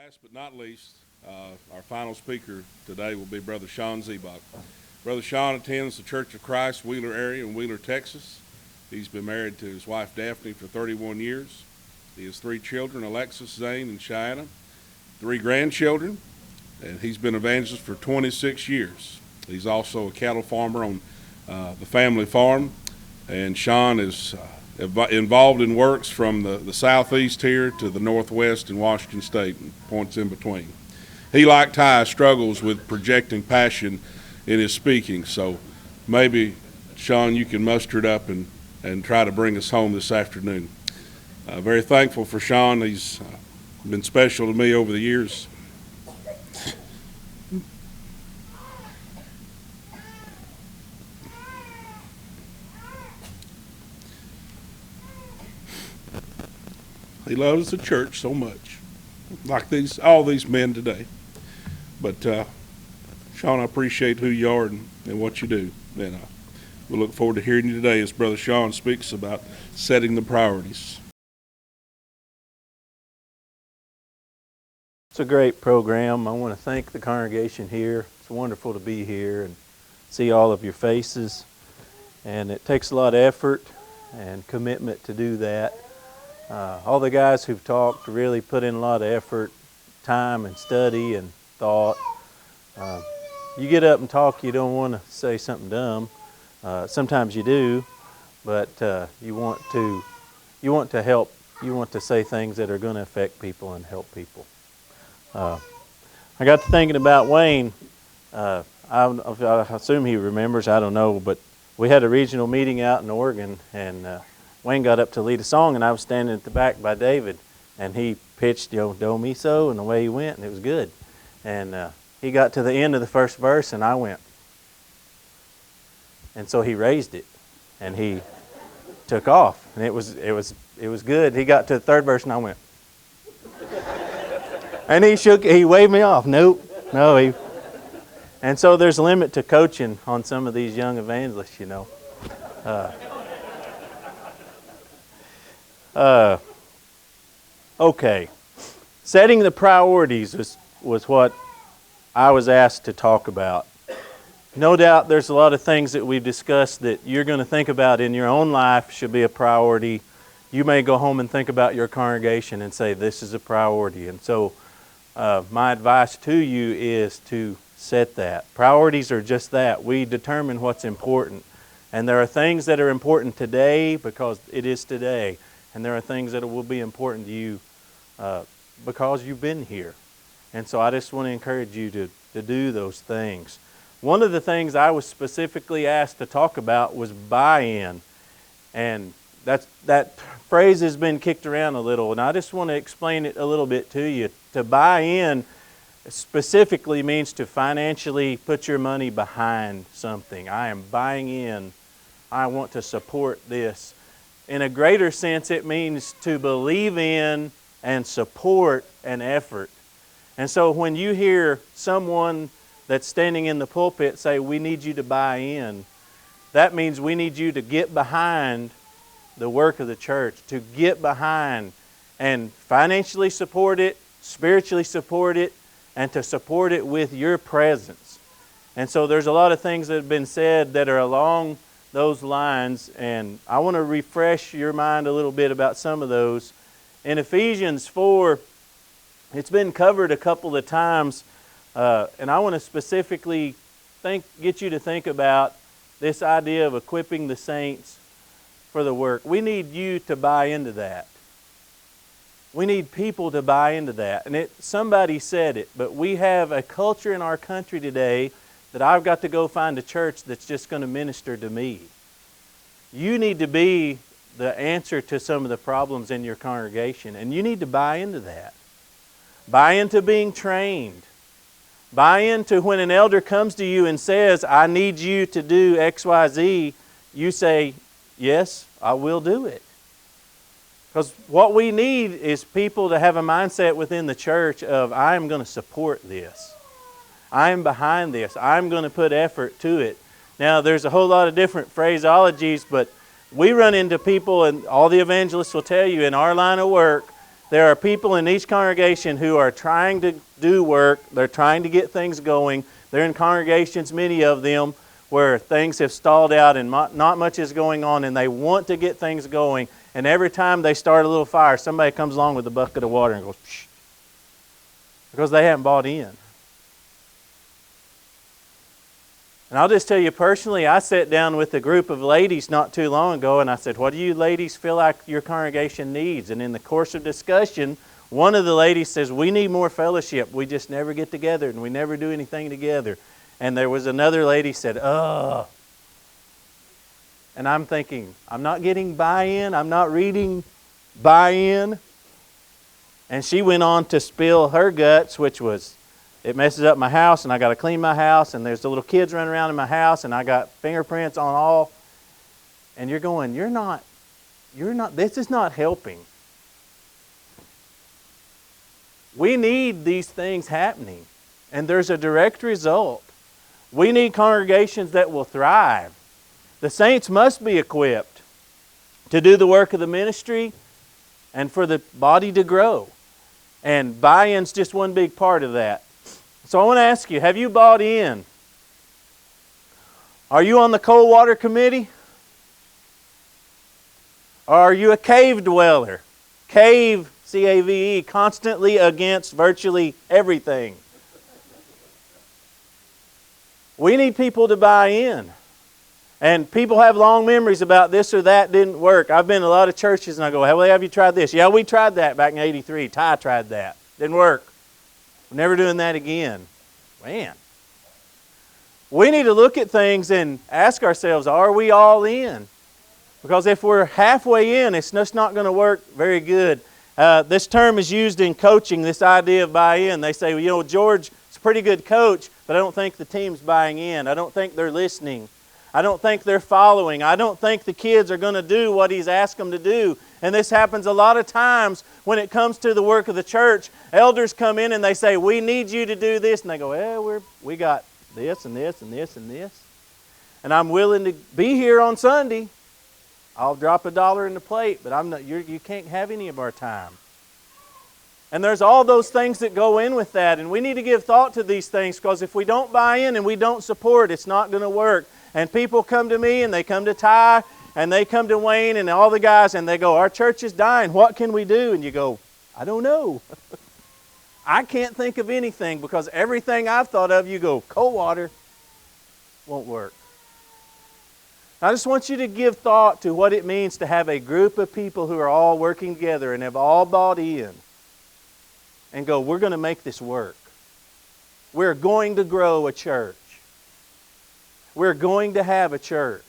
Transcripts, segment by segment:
Last but not least, our final speaker today will be Brother Shawn Zybach. Brother Shawn attends the Church of Christ, Wheeler area in Wheeler, Texas. He's been married to his wife Daphne for 31 years. He has 3 children, Alexis, Zane, and Cheyenne, 3 grandchildren, and he's been evangelist for 26 years. He's also a cattle farmer on the family farm, and Shawn is involved in works from the southeast here to the northwest in Washington State and points in between. He, like Ty, struggles with projecting passion in his speaking, so maybe, Shawn, you can muster it up and try to bring us home this afternoon. Very thankful for Shawn. He's been special to me over the years. He loves the church so much, like all these men today. But Shawn, I appreciate who you are and what you do. And we look forward to hearing you today as Brother Shawn speaks about setting the priorities. It's a great program. I want to thank the congregation here. It's wonderful to be here and see all of your faces. And it takes a lot of effort and commitment to do that. All the guys who've talked really put in a lot of effort, time and study and thought. You get up and talk, you don't want to say something dumb. Sometimes you do, but you want to help. You want to say things that are going to affect people and help people. I got to thinking about Wayne. I assume he remembers, I don't know, but we had a regional meeting out in Oregon, and Wayne got up to lead a song, and I was standing at the back by David, and he pitched, do me so, and away he went, and it was good. And he got to the end of the first verse, and I went. And so he raised it, and he took off, and it was good. He got to the third verse, and I went. And he waved me off. Nope, no. And so there's a limit to coaching on some of these young evangelists, you know. Okay, setting the priorities was what I was asked to talk about. No doubt there's a lot of things that we've discussed that you're going to think about in your own life should be a priority. You may go home and think about your congregation and say, this is a priority. And so my advice to you is to set that. Priorities are just that. We determine what's important. And there are things that are important today because it is today. And there are things that will be important to you because you've been here. And so I just want to encourage you to do those things. One of the things I was specifically asked to talk about was buy-in. And that phrase has been kicked around a little, and I just want to explain it a little bit to you. To buy in specifically means to financially put your money behind something. I am buying in. I want to support this. In a greater sense, it means to believe in and support an effort. And so when you hear someone that's standing in the pulpit say, we need you to buy in, that means we need you to get behind the work of the church, to get behind and financially support it, spiritually support it, and to support it with your presence. And so there's a lot of things that have been said that are along those lines, and I want to refresh your mind a little bit about some of those. In Ephesians 4, it's been covered a couple of times, and I want to specifically get you to think about this idea of equipping the saints for the work. We need you to buy into that. We need people to buy into that. And somebody said it, but we have a culture in our country today that I've got to go find a church that's just going to minister to me. You need to be the answer to some of the problems in your congregation, and you need to buy into that. Buy into being trained. Buy into when an elder comes to you and says, I need you to do X, Y, Z, you say, yes, I will do it. Because what we need is people to have a mindset within the church of, I am going to support this. I am behind this. I'm going to put effort to it. Now, there's a whole lot of different phraseologies, but we run into people, and all the evangelists will tell you in our line of work, There are people in each congregation who are trying to do work. They're trying to get things going. They're in congregations, many of them, where things have stalled out and not much is going on, and they want to get things going. And every time they start a little fire, somebody comes along with a bucket of water and goes, psh, because they haven't bought in. And I'll just tell you personally, I sat down with a group of ladies not too long ago, and I said, what do you ladies feel like your congregation needs? And in the course of discussion, one of the ladies says, we need more fellowship. We just never get together, and we never do anything together. And there was another lady said, ugh. And I'm thinking, I'm not getting buy-in. I'm not reading buy-in. And she went on to spill her guts, which was, it messes up my house, and I got to clean my house, and there's the little kids running around in my house, and I got fingerprints on all. And you're going, this is not helping. We need these things happening, and there's a direct result. We need congregations that will thrive. The saints must be equipped to do the work of the ministry and for the body to grow. And buy-in's just one big part of that. So I want to ask you, have you bought in? Are you on the cold water committee? Or are you a cave dweller? Cave, C-A-V-E, constantly against virtually everything. We need people to buy in. And people have long memories about this or that didn't work. I've been in a lot of churches and I go, well, have you tried this? Yeah, we tried that back in '83. Ty tried that. Didn't work. We're never doing that again. Man. We need to look at things and ask ourselves, are we all in? Because if we're halfway in, it's just not going to work very good. This term is used in coaching, this idea of buy-in. They say, well, you know, George is a pretty good coach, but I don't think the team's buying in. I don't think they're listening. I don't think they're following. I don't think the kids are going to do what he's asked them to do. And this happens a lot of times when it comes to the work of the church. Elders come in and they say, we need you to do this. And they go, well, we got this and this and this and this. And I'm willing to be here on Sunday. I'll drop $1 in the plate, but I'm not. You can't have any of our time. And there's all those things that go in with that. And we need to give thought to these things, because if we don't buy in and we don't support, it's not going to work. And people come to me and they come to Ty and they come to Wayne and all the guys and they go, our church is dying. What can we do? And you go, I don't know. I can't think of anything, because everything I've thought of, you go, cold water won't work. I just want you to give thought to what it means to have a group of people who are all working together and have all bought in and go, we're going to make this work. We're going to grow a church. We're going to have a church.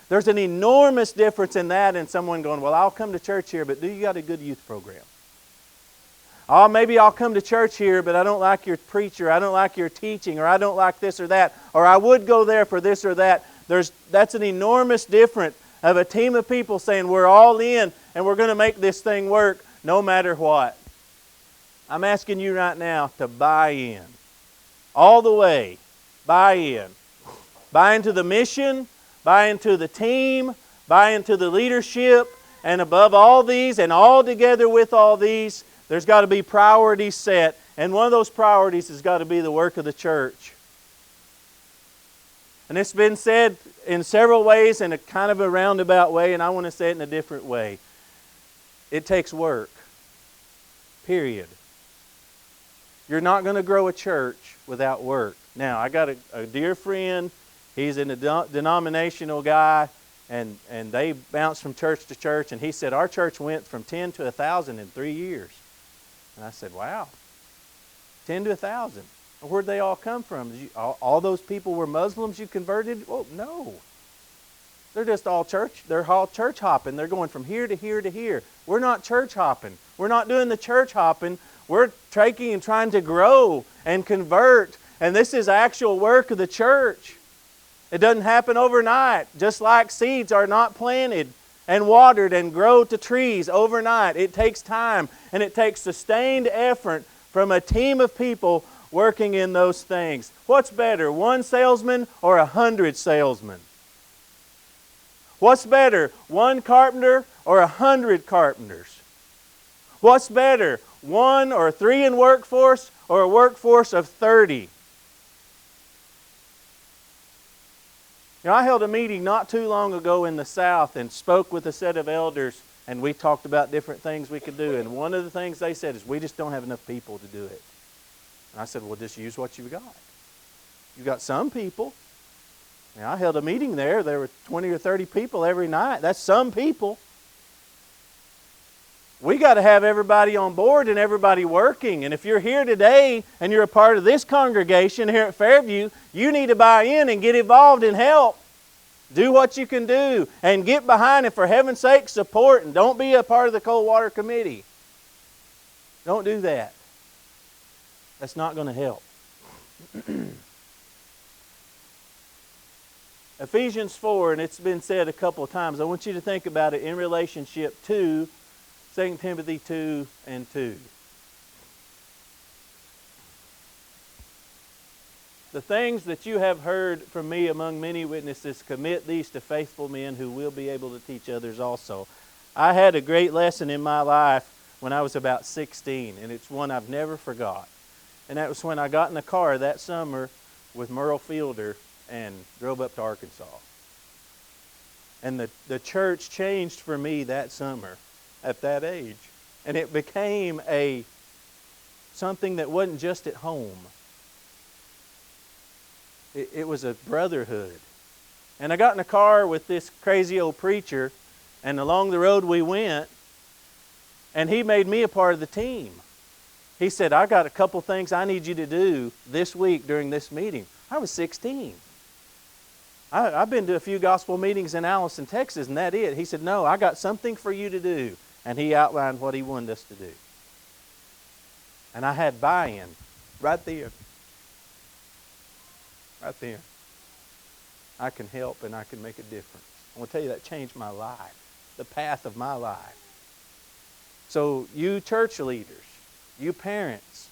There's an enormous difference in that and someone going, well, I'll come to church here, but do you got a good youth program? Oh, maybe I'll come to church here, but I don't like your preacher, I don't like your teaching, or I don't like this or that, or I would go there for this or that. That's an enormous difference of a team of people saying we're all in and we're going to make this thing work no matter what. I'm asking you right now to buy in. All the way. Buy in. Buy into the mission, buy into the team, buy into the leadership, and above all these and all together with all these, there's got to be priorities set. And one of those priorities has got to be the work of the church. And it's been said in several ways, in a kind of a roundabout way, and I want to say it in a different way. It takes work. Period. You're not going to grow a church without work. Now, I got a dear friend. He's a denominational guy, and they bounce from church to church. And he said, our church went from 10 to 1,000 in 3 years. And I said, wow, 10 to 1,000. Where'd they all come from? All those people were Muslims you converted? Oh, no. They're just all church. They're all church hopping. They're going from here to here to here. We're not church hopping. We're not doing the church hopping. We're taking and trying to grow and convert. And this is actual work of the church. It doesn't happen overnight. Just like seeds are not planted and watered and grow to trees overnight. It takes time, and it takes sustained effort from a team of people working in those things. What's better, 1 salesman or 100 salesmen? What's better, 1 carpenter or 100 carpenters? What's better, 1 or 3 in workforce or a workforce of 30? I held a meeting not too long ago in the South and spoke with a set of elders, and we talked about different things we could do. And one of the things they said is, we just don't have enough people to do it. And I said, well, just use what you've got. You've got some people. And I held a meeting there. There were 20 or 30 people every night. That's some people. We got to have everybody on board and everybody working. And if you're here today and you're a part of this congregation here at Fairview, you need to buy in and get involved and help. Do what you can do and get behind it. For heaven's sake, support, and don't be a part of the cold water committee. Don't do that. That's not going to help. Ephesians 4, and it's been said a couple of times. I want you to think about it in relationship to 2 Timothy 2 and 2. The things that you have heard from me among many witnesses, commit these to faithful men who will be able to teach others also. I had a great lesson in my life when I was about 16, and it's one I've never forgot. And that was when I got in the car that summer with Merle Fielder and drove up to Arkansas. And the church changed for me that summer at that age. And it became something that wasn't just at home. It was a brotherhood. And I got in a car with this crazy old preacher, and along the road we went, and he made me a part of the team. He said, I got a couple things I need you to do this week during this meeting. I was 16. I've been to a few gospel meetings in Allison, Texas, and that's it. He said, no, I got something for you to do. And he outlined what he wanted us to do. And I had buy-in right there. Right there. I can help and I can make a difference. I want to tell you, that changed my life, the path of my life. So you church leaders, you parents,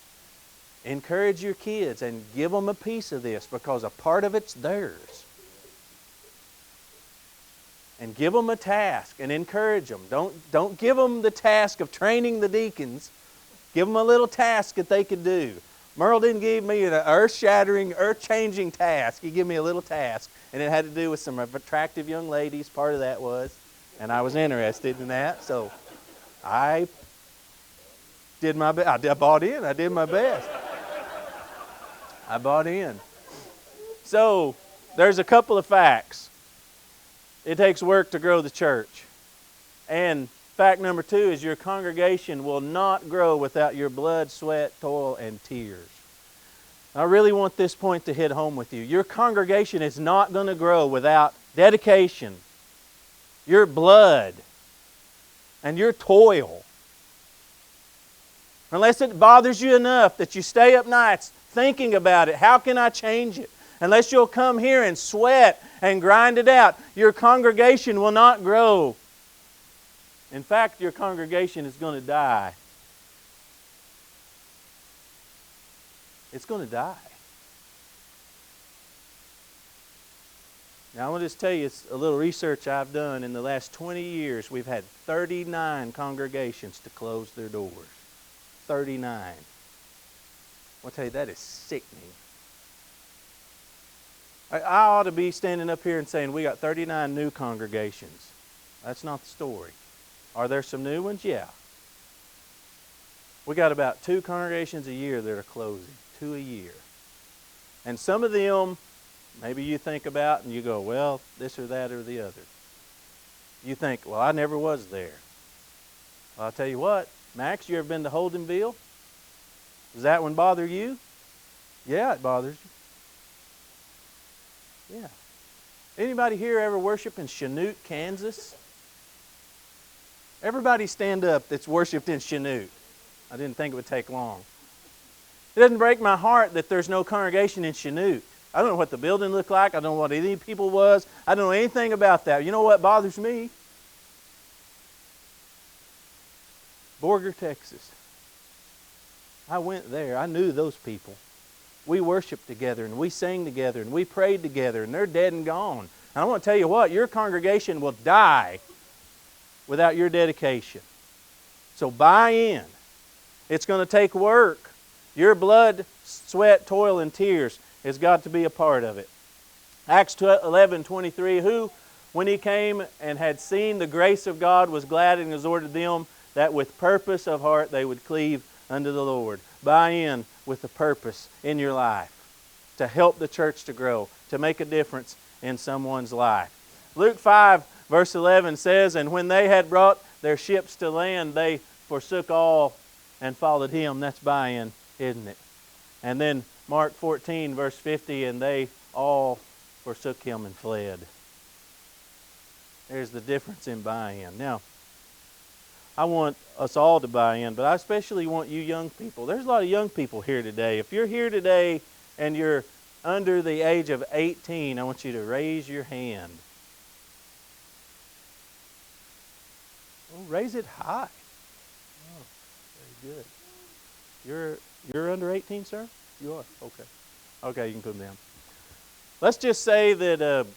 encourage your kids and give them a piece of this, because a part of it's theirs. And give them a task and encourage them. Don't give them the task of training the deacons. Give them a little task that they could do. Merle didn't give me an earth-shattering, earth-changing task. He gave me a little task, and it had to do with some attractive young ladies. Part of that was, and I was interested in that, so I did my best. I bought in. I did my best. I bought in. So there's a couple of facts. It takes work to grow the church. And fact number 2 is your congregation will not grow without your blood, sweat, toil, and tears. I really want this point to hit home with you. Your congregation is not going to grow without dedication, your blood, and your toil. Unless it bothers you enough that you stay up nights thinking about it, how can I change it? Unless you'll come here and sweat and grind it out, your congregation will not grow. In fact, your congregation is going to die. It's going to die. Now, I want to just tell you, it's a little research I've done. In the last 20 years, we've had 39 congregations to close their doors. 39. I'll tell you, that is sickening. I ought to be standing up here and saying we got 39 new congregations. That's not the story. Are there some new ones? Yeah. We got about 2 congregations a year that are closing. 2 a year. And some of them, maybe you think about and you go, well, this or that or the other. You think, well, I never was there. Well, I'll tell you what, Max, you ever been to Holdenville? Does that one bother you? Yeah, it bothers you. Yeah. Anybody here ever worship in Chanute, Kansas? Everybody stand up that's worshiped in Chanute. I didn't think it would take long. It doesn't break my heart that there's no congregation in Chanute. I don't know what the building looked like. I don't know what any people was. I don't know anything about that. You know what bothers me? Borger, Texas. I went there. I knew those people. We worshiped together, and we sang together, and we prayed together, and they're dead and gone. And I want to tell you what, your congregation will die without your dedication. So buy in. It's going to take work. Your blood, sweat, toil, and tears has got to be a part of it. Acts 11:23, who, when he came and had seen the grace of God, was glad and exhorted them that with purpose of heart they would cleave unto the Lord. Buy in with a purpose in your life to help the church to grow, to make a difference in someone's life. Luke 5, verse 11 says, and when they had brought their ships to land, they forsook all and followed him. That's buy-in, isn't it? And then Mark 14, verse 50, and they all forsook him and fled. There's the difference in buy-in. Now, I want us all to buy in, but I especially want you young people. There's a lot of young people here today. If you're here today and you're under the age of 18, I want you to raise your hand. Oh, raise it high. Oh, very good. You're under 18, sir? You are? Okay. Okay, you can put them down. Let's just say that a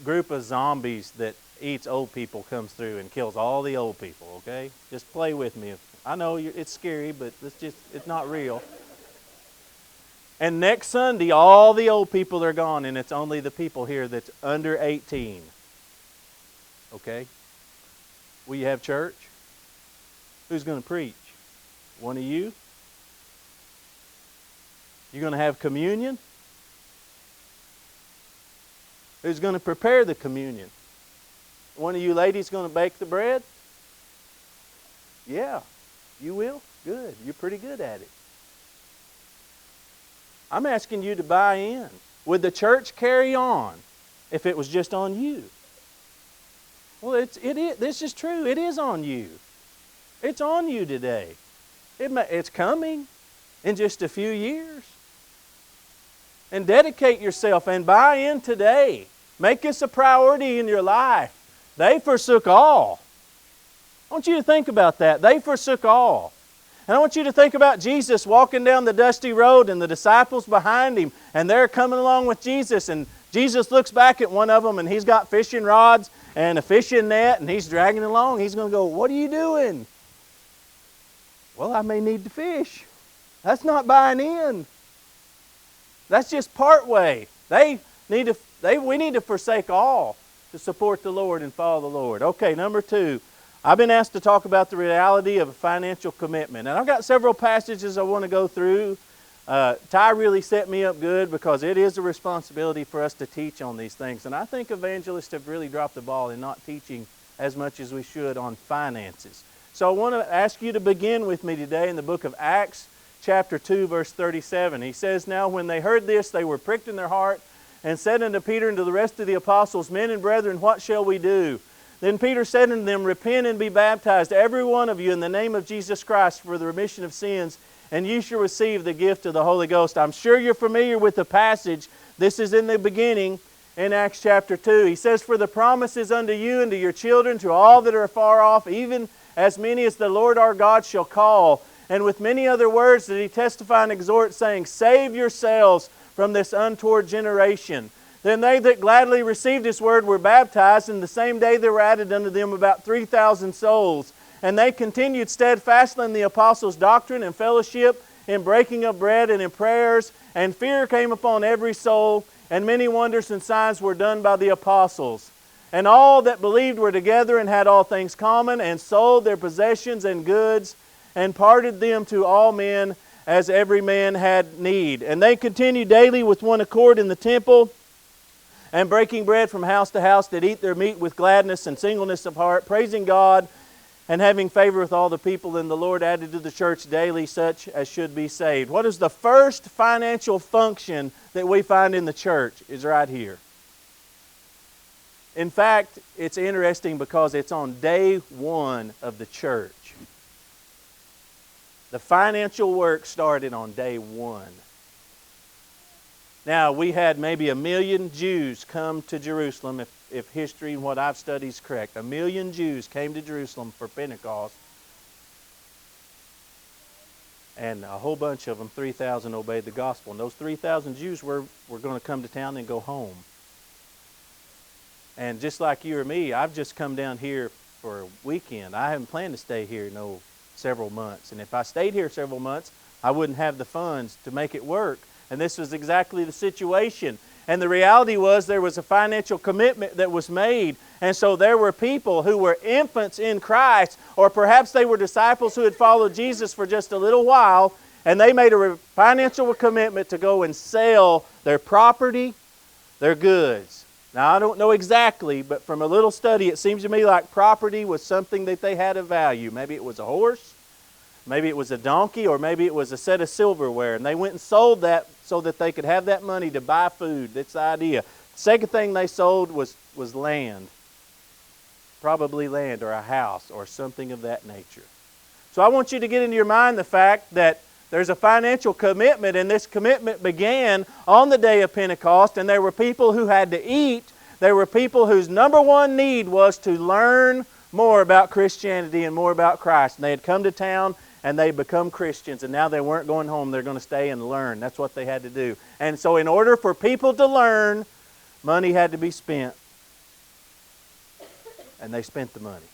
group of zombies that eats old people comes through and kills all the old people, okay? Just play with me. I know it's scary, but it's not real. And next Sunday, all the old people are gone, and it's only the people here that's under 18. Okay? Will you have church? Who's going to preach? One of you? You going to have communion? Who's going to prepare the communion? One of you ladies going to bake the bread? Yeah. You will? Good. You're pretty good at it. I'm asking you to buy in. Would the church carry on if it was just on you? Well, it is. This is true. It is on you. It's on you today. It's coming in just a few years. And dedicate yourself and buy in today. Make this a priority in your life. They forsook all. I want you to think about that. They forsook all. And I want you to think about Jesus walking down the dusty road and the disciples behind him. And they're coming along with Jesus. And Jesus looks back at one of them and he's got fishing rods and a fishing net and he's dragging along. He's going to go, what are you doing? Well, I may need to fish. That's not buying in. That's just part way. We need to forsake all to support the Lord and follow the Lord. Okay, number 2. I've been asked to talk about the reality of a financial commitment. And I've got several passages I want to go through. Ty really set me up good because it is a responsibility for us to teach on these things. And I think evangelists have really dropped the ball in not teaching as much as we should on finances. So I want to ask you to begin with me today in the book of Acts, chapter 2, verse 37. He says, now when they heard this, they were pricked in their heart and said unto Peter and to the rest of the apostles, men and brethren, what shall we do? Then Peter said unto them, repent and be baptized, every one of you, in the name of Jesus Christ for the remission of sins, and ye shall receive the gift of the Holy Ghost. I'm sure you're familiar with the passage. This is in the beginning in Acts chapter 2. He says, for the promise is unto you and to your children, to all that are far off, even as many as the Lord our God shall call. And with many other words did he testify and exhort, saying, save yourselves from this untoward generation. Then they that gladly received his word were baptized, and the same day there were added unto them about 3,000 souls. And they continued steadfastly in the apostles' doctrine and fellowship, in breaking of bread and in prayers. And fear came upon every soul, and many wonders and signs were done by the apostles. And all that believed were together and had all things common, and sold their possessions and goods, and parted them to all men as every man had need. And they continued daily with one accord in the temple, and breaking bread from house to house, did eat their meat with gladness and singleness of heart, praising God and having favor with all the people. And the Lord added to the church daily such as should be saved. What is the first financial function that we find in the church? Is right here. In fact, it's interesting because it's on day 1 of the church. The financial work started on day 1. Now, we had maybe 1 million Jews come to Jerusalem, if history and what I've studied is correct. 1 million Jews came to Jerusalem for Pentecost. And a whole bunch of them, 3,000, obeyed the gospel. And those 3,000 Jews were going to come to town and go home. And just like you or me, I've just come down here for a weekend. I haven't planned to stay here no several months. And if I stayed here several months, I wouldn't have the funds to make it work. And this was exactly the situation. And the reality was there was a financial commitment that was made. And so there were people who were infants in Christ, or perhaps they were disciples who had followed Jesus for just a little while, and they made a financial commitment to go and sell their property, their goods. Now, I don't know exactly, but from a little study, it seems to me like property was something that they had of value. Maybe it was a horse, maybe it was a donkey, or maybe it was a set of silverware. And they went and sold that so that they could have that money to buy food. That's the idea. Second thing they sold was land. Probably land or a house or something of that nature. So I want you to get into your mind the fact that there's a financial commitment, and this commitment began on the day of Pentecost, and there were people who had to eat. There were people whose number one need was to learn more about Christianity and more about Christ. And they had come to town and they'd become Christians, and now they weren't going home. They're going to stay and learn. That's what they had to do. And so in order for people to learn, money had to be spent. And they spent the money.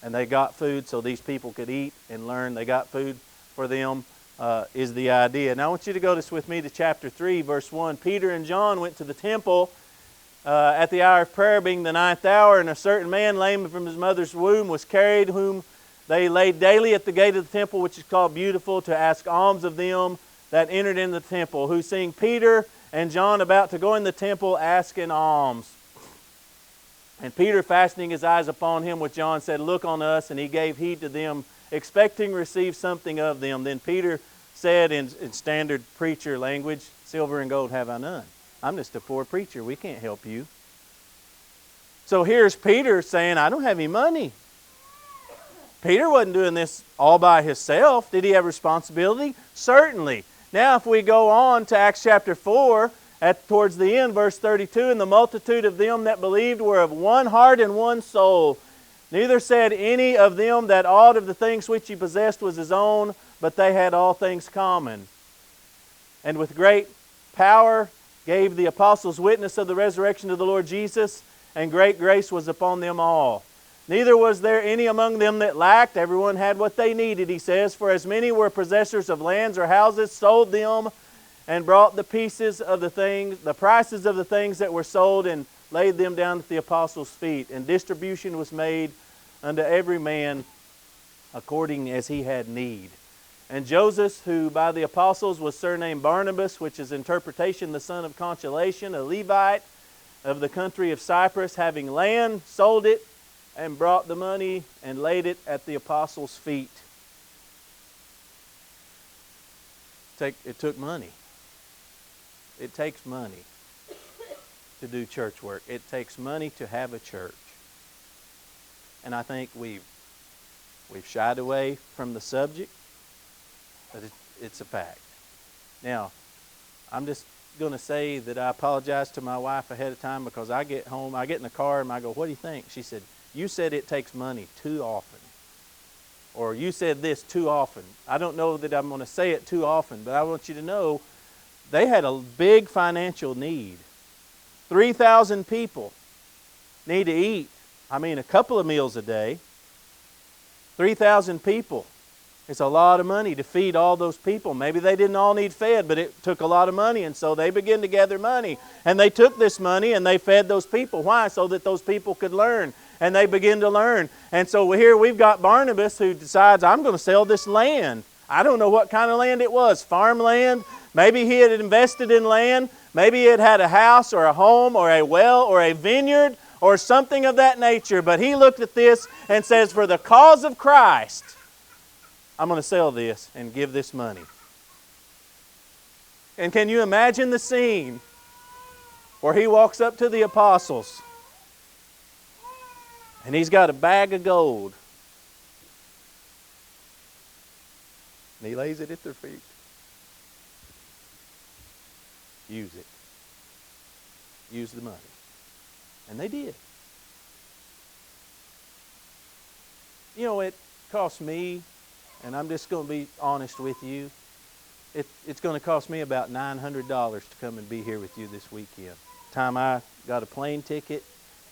And they got food so these people could eat and learn. They got food for them is the idea. Now I want you to go with me to chapter 3, verse 1. Peter and John went to the temple at the hour of prayer, being the 9th hour, and a certain man, lame from his mother's womb, was carried, whom they laid daily at the gate of the temple, which is called Beautiful, to ask alms of them that entered in the temple, who, seeing Peter and John about to go in the temple, asking alms. And Peter, fastening his eyes upon him with John, said, Look on us. And he gave heed to them, expecting to receive something of them. Then Peter said in standard preacher language, Silver and gold have I none. I'm just a poor preacher. We can't help you. So here's Peter saying, I don't have any money. Peter wasn't doing this all by himself. Did he have responsibility? Certainly. Now if we go on to Acts chapter 4, towards the end, verse 32, And the multitude of them that believed were of one heart and one soul. Neither said any of them that aught of the things which he possessed was his own, but they had all things common. And with great power gave the apostles witness of the resurrection of the Lord Jesus, and great grace was upon them all. Neither was there any among them that lacked. Everyone had what they needed, he says. For as many were possessors of lands or houses, sold them, and brought the prices of the things that were sold, and laid them down at the apostles' feet. And distribution was made unto every man according as he had need. And Joseph, who by the apostles was surnamed Barnabas, which is interpretation the son of consolation, a Levite of the country of Cyprus, having land, sold it, and brought the money and laid it at the apostles' feet. It took money. It takes money to do church work. It takes money to have a church. And I think we've shied away from the subject, but it's a fact. Now, I'm just going to say that I apologize to my wife ahead of time, because I get home, I get in the car, and I go, What do you think? She said, You said it takes money too often. Or you said this too often. I don't know that I'm going to say it too often, but I want you to know they had a big financial need. 3,000 people need to eat. I mean, a couple of meals a day. 3,000 people. It's a lot of money to feed all those people. Maybe they didn't all need fed, but it took a lot of money, and so they began to gather money. And they took this money and they fed those people. Why? So that those people could learn. And they begin to learn. And so here we've got Barnabas, who decides, I'm going to sell this land. I don't know what kind of land it was. Farmland. Maybe he had invested in land. Maybe it had a house or a home or a well or a vineyard or something of that nature. But he looked at this and says, for the cause of Christ, I'm going to sell this and give this money. And can you imagine the scene where he walks up to the apostles and he's got a bag of gold and he lays it at their feet. Use it. Use the money. And they did. You know, it cost me, and I'm just going to be honest with you, it's going to cost me about $900 to come and be here with you this weekend. Time I got a plane ticket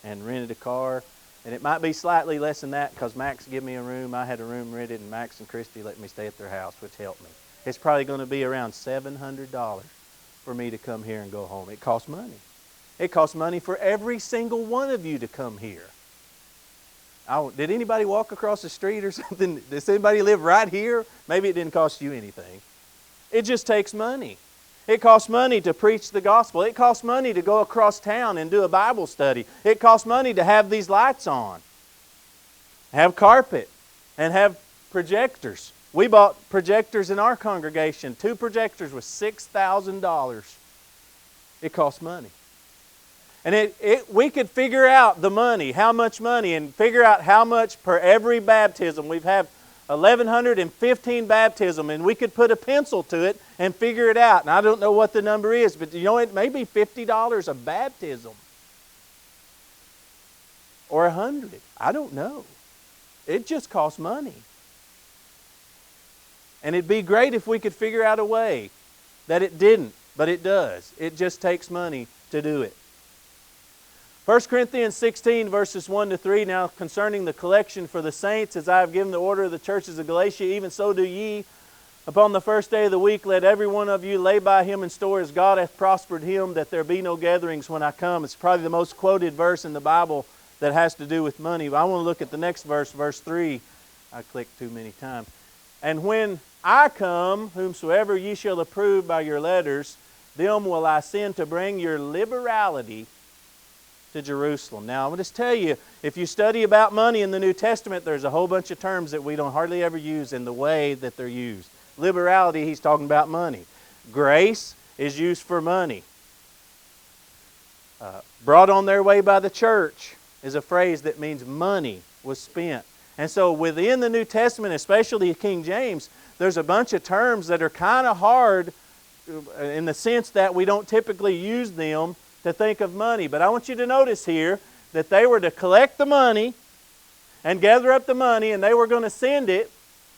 and rented a car, And it might be slightly less than that because Max gave me a room. I had a room rented, and Max and Christy let me stay at their house, which helped me. It's probably going to be around $700 for me to come here and go home. It costs money. It costs money for every single one of you to come here. Did anybody walk across the street or something? Does anybody live right here? Maybe it didn't cost you anything. It just takes money. It costs money to preach the gospel. It costs money to go across town and do a Bible study. It costs money to have these lights on, have carpet, and have projectors. We bought projectors in our congregation. 2 projectors was $6,000. It costs money. And we could figure out the money, how much money, and figure out how much per every baptism. We've had 1,115 baptisms, and we could put a pencil to it and figure it out. And I don't know what the number is, but you know, it may be $50 a baptism. Or $100. I don't know. It just costs money. And it'd be great if we could figure out a way that it didn't, but it does. It just takes money to do it. 1 Corinthians 16, verses 1 to 3, now concerning the collection for the saints, as I have given the order of the churches of Galatia, even so do ye. Upon the first day of the week, let every one of you lay by him in store as God hath prospered him, that there be no gatherings when I come. It's probably the most quoted verse in the Bible that has to do with money. But I want to look at the next verse, verse 3. I clicked too many times. And when I come, whomsoever ye shall approve by your letters, them will I send to bring your liberality to Jerusalem. Now, I'm going to just tell you, if you study about money in the New Testament, there's a whole bunch of terms that we don't hardly ever use in the way that they're used. Liberality, he's talking about money. Grace is used for money. Brought on their way by the church is a phrase that means money was spent. And so within the New Testament, especially King James, there's a bunch of terms that are kind of hard in the sense that we don't typically use them to think of money. But I want you to notice here that they were to collect the money and gather up the money, and they were going to send it,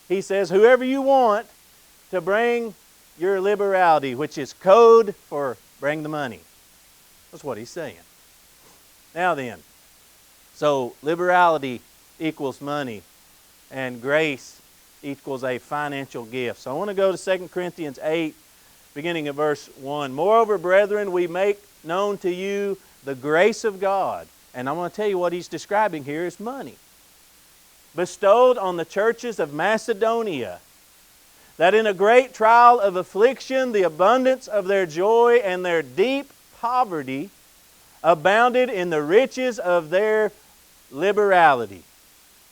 he says, whoever you want to bring your liberality, which is code for bring the money. That's what he's saying. Now then, so liberality equals money, and grace equals a financial gift. So I want to go to 2 Corinthians 8, beginning of verse 1. Moreover, brethren, we make known to you the grace of God. And I'm going to tell you what he's describing here is money. Bestowed on the churches of Macedonia, that in a great trial of affliction, the abundance of their joy and their deep poverty abounded in the riches of their liberality.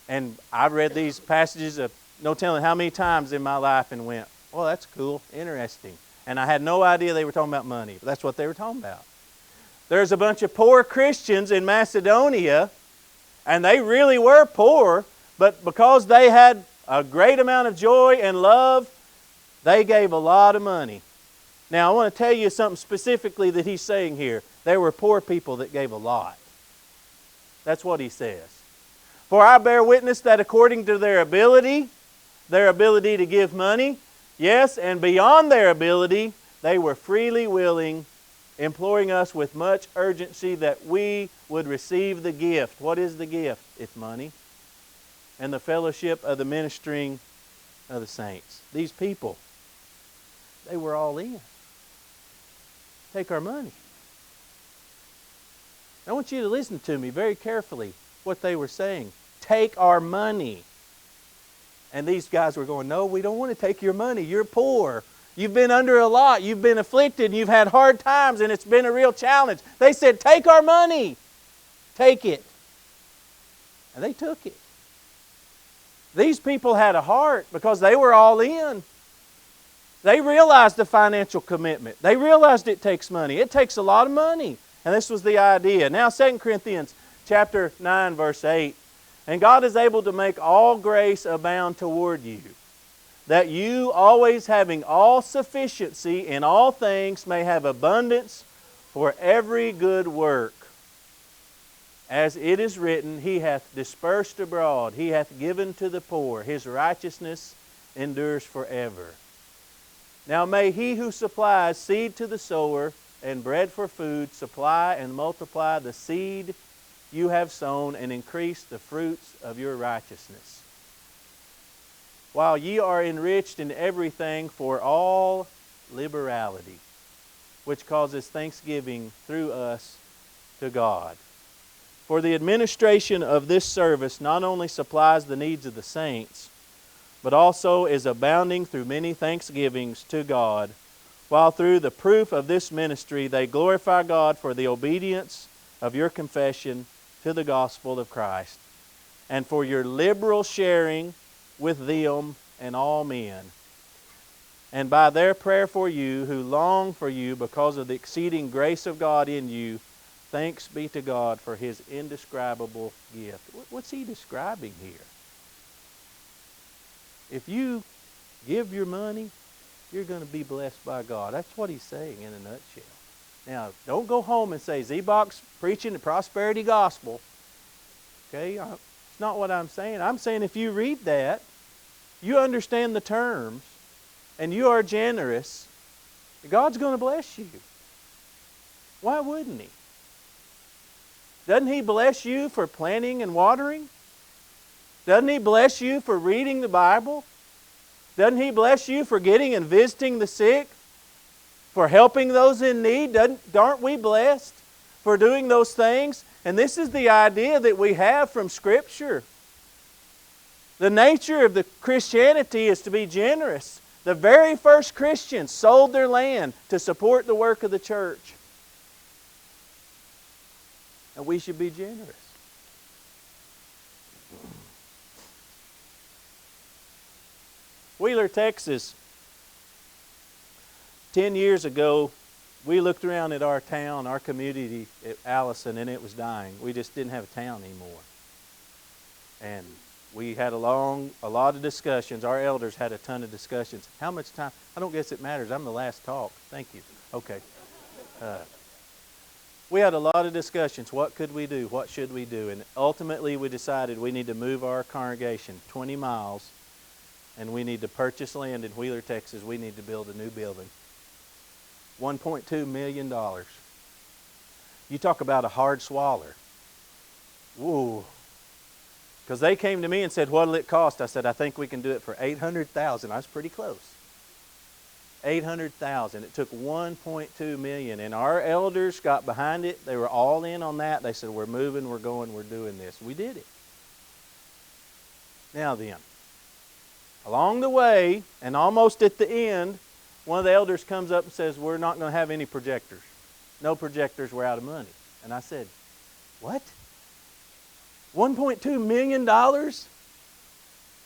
And I've read these passages of no telling how many times in my life and went, well, that's cool, interesting. And I had no idea they were talking about money, but that's what they were talking about. There's a bunch of poor Christians in Macedonia, and they really were poor, but because they had a great amount of joy and love, they gave a lot of money. Now, I want to tell you something specifically that he's saying here. There were poor people that gave a lot. That's what he says. For I bear witness that according to their ability to give money, yes, and beyond their ability, they were freely willing, imploring us with much urgency that we would receive the gift. What is the gift? It's money. And the fellowship of the ministering of the saints. These people, they were all in. Take our money. I want you to listen to me very carefully what they were saying. Take our money. And these guys were going, no, we don't want to take your money. You're poor. You've been under a lot. You've been afflicted. And you've had hard times, and it's been a real challenge. They said, take our money. Take it. And they took it. These people had a heart because they were all in. They realized the financial commitment. They realized it takes money. It takes a lot of money. And this was the idea. Now 2 Corinthians chapter 9, verse 8. And God is able to make all grace abound toward you, that you, always having all sufficiency in all things, may have abundance for every good work. As it is written, He hath dispersed abroad, He hath given to the poor, His righteousness endures forever. Now may He who supplies seed to the sower and bread for food supply and multiply the seed you have sown, and increase the fruits of your righteousness. While ye are enriched in everything for all liberality, which causes thanksgiving through us to God. For the administration of this service not only supplies the needs of the saints, but also is abounding through many thanksgivings to God, while through the proof of this ministry they glorify God for the obedience of your confession to the gospel of Christ, and for your liberal sharing with them and all men. And by their prayer for you, who long for you because of the exceeding grace of God in you, thanks be to God for His indescribable gift. What's he describing here? If you give your money, you're going to be blessed by God. That's what he's saying in a nutshell. Now, don't go home and say, Zybach's preaching the prosperity gospel. Okay? It's not what I'm saying. I'm saying if you read that, you understand the terms, and you are generous, God's going to bless you. Why wouldn't He? Doesn't He bless you for planting and watering? Doesn't He bless you for reading the Bible? Doesn't He bless you for getting and visiting the sick? For helping those in need? Aren't we blessed for doing those things? And this is the idea that we have from Scripture. The nature of the Christianity is to be generous. The very first Christians sold their land to support the work of the church. And we should be generous. Wheeler, Texas. 10 years ago, we looked around at our town, our community at Allison, and it was dying. We just didn't have a town anymore. And we had a lot of discussions. Our elders had a ton of discussions. How much time? I don't guess it matters. I'm the last talk. Thank you. Okay. We had a lot of discussions. What could we do? What should we do? And ultimately we decided we need to move our congregation 20 miles, and we need to purchase land in Wheeler, Texas. We need to build a new building. $1.2 million. You talk about a hard swaller. Whoa. Because they came to me and said, what'll it cost? I said, I think we can do it for $800,000. I was pretty close. $800,000. It took $1.2 million. And our elders got behind it. They were all in on that. They said, we're moving, we're going, we're doing this. We did it. Now then, along the way, and almost at the end, one of the elders comes up and says, we're not going to have any projectors. No projectors, we're out of money. And I said, what? $1.2 million?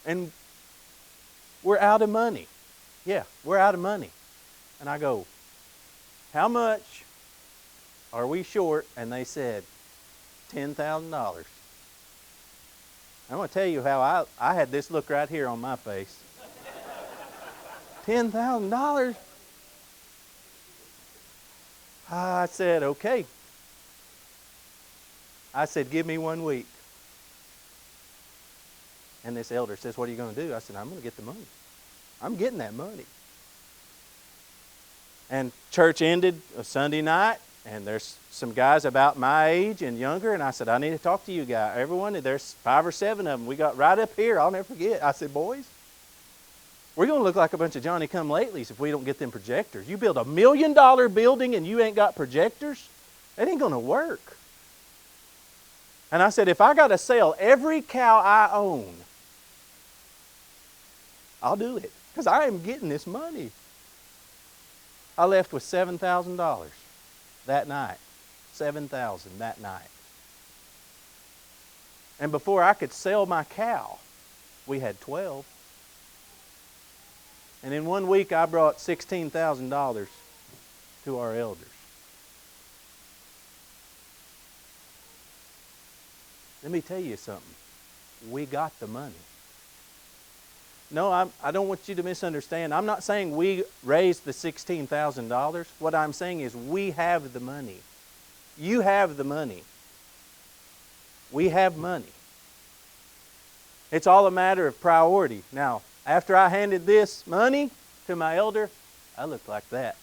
And we're out of money. Yeah, we're out of money. And I go, how much are we short? And they said, $10,000. I'm going to tell you how I had this look right here on my face. $10,000? I said, okay. I said, give me 1 week. And this elder says, what are you going to do? I said, I'm going to get the money. I'm getting that money. And church ended a Sunday night, and there's some guys about my age and younger, and I said, I need to talk to you guys. Everyone, there's 5 or 7 of them. We got right up here. I'll never forget. I said, boys, we're going to look like a bunch of Johnny-come-latelys if we don't get them projectors. You build $1 million building and you ain't got projectors? That ain't going to work. And I said, if I got to sell every cow I own, I'll do it, because I am getting this money. I left with $7,000 that night. $7,000 that night. And before I could sell my cow, we had 12. And in 1 week, I brought $16,000 to our elders. Let me tell you something. We got the money. No, I don't want you to misunderstand. I'm not saying we raised the $16,000. What I'm saying is we have the money. You have the money. We have money. It's all a matter of priority. Now, after I handed this money to my elder, I looked like that.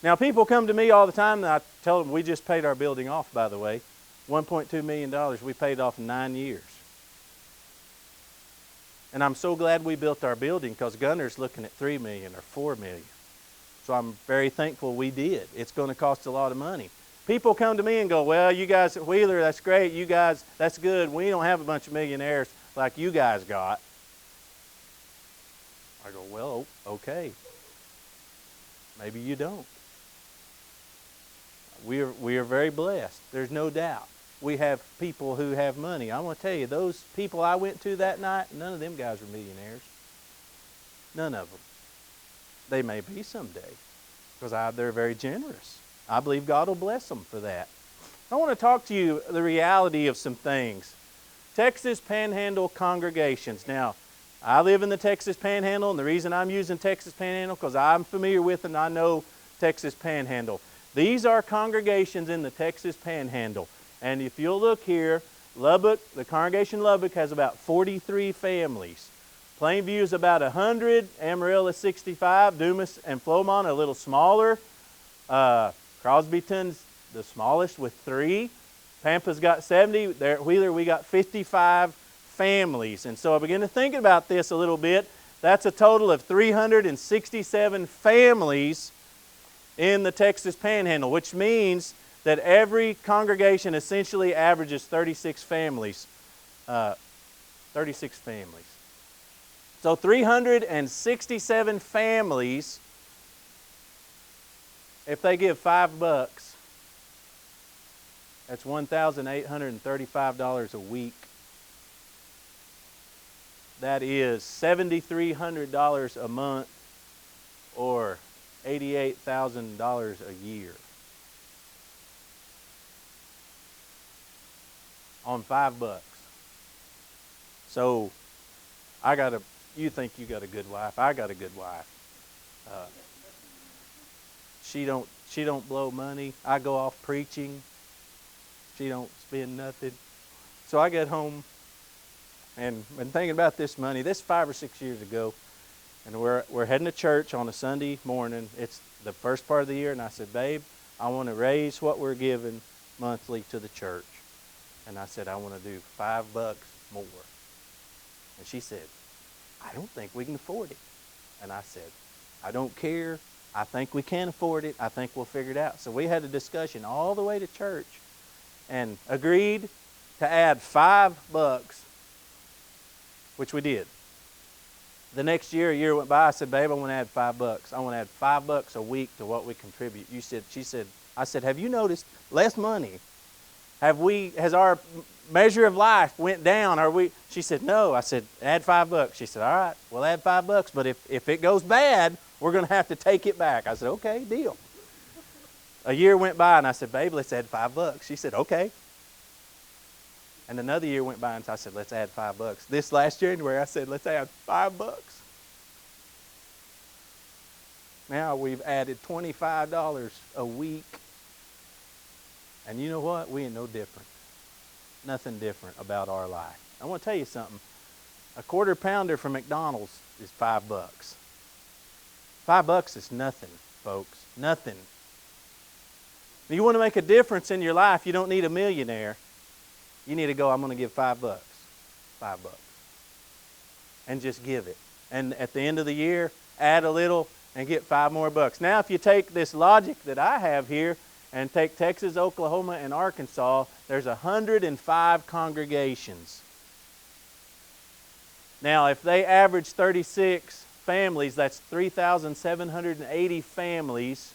Now, people come to me all the time, and I tell them we just paid our building off, by the way. $1.2 million we paid off in 9 years. And I'm so glad we built our building because Gunner's looking at $3 million or $4 million. So I'm very thankful we did. It's going to cost a lot of money. People come to me and go, well, you guys at Wheeler, that's great. You guys, that's good. We don't have a bunch of millionaires like you guys got. I go, well, okay. Maybe you don't. We are very blessed. There's no doubt. We have people who have money. I want to tell you, those people I went to that night, none of them guys were millionaires. None of them. They may be someday because they're very generous. I believe God will bless them for that. I want to talk to you the reality of some things. Texas Panhandle congregations. Now, I live in the Texas Panhandle, and the reason I'm using Texas Panhandle because I'm familiar with and I know Texas Panhandle. These are congregations in the Texas Panhandle. And if you'll look here, Lubbock, the congregation Lubbock has about 43 families. Plainview is about 100, Amarillo is 65, Dumas and Flomont a little smaller. Crosbyton's the smallest with 3. Pampa's got 70. There at Wheeler we got 55 families. And so I began to think about this a little bit. That's a total of 367 families in the Texas Panhandle, which means that every congregation essentially averages 36 families. 36 families. So 367 families, if they give $5, that's $1,835 a week. That is $7,300 a month or $88,000 a year. On $5. So you think you got a good wife. I got a good wife. She don't blow money. I go off preaching. She don't spend nothing. So I get home and been thinking about this money. This 5 or 6 years ago, and we're heading to church on a Sunday morning. It's the first part of the year, and I said, babe, I want to raise what we're giving monthly to the church. And I said, I want to do $5 more. And she said, I don't think we can afford it. And I said, I don't care. I think we can afford it. I think we'll figure it out. So we had a discussion all the way to church and agreed to add $5, which we did. The next year, a year went by, I said, babe, I want to add $5. I want to add $5 a week to what we contribute. I said, have you noticed less money? Has our measure of life went down? She said, no. I said, add $5. She said, all right, we'll add $5, but if it goes bad, we're going to have to take it back. I said, okay, deal. A year went by, and I said, babe, let's add $5. She said, okay. And another year went by, and I said, let's add $5. This last January, I said, let's add $5. Now we've added $25 a week. And you know what? We ain't no different. Nothing different about our life. I want to tell you something. A quarter pounder from McDonald's is $5. $5 is nothing, folks. Nothing. You want to make a difference in your life, you don't need a millionaire. You need to go, I'm going to give $5. $5. And just give it. And at the end of the year, add a little and get $5 more. Now, if you take this logic that I have here and take Texas, Oklahoma, and Arkansas, there's 105 congregations. Now, if they average 36 families, that's 3,780 families.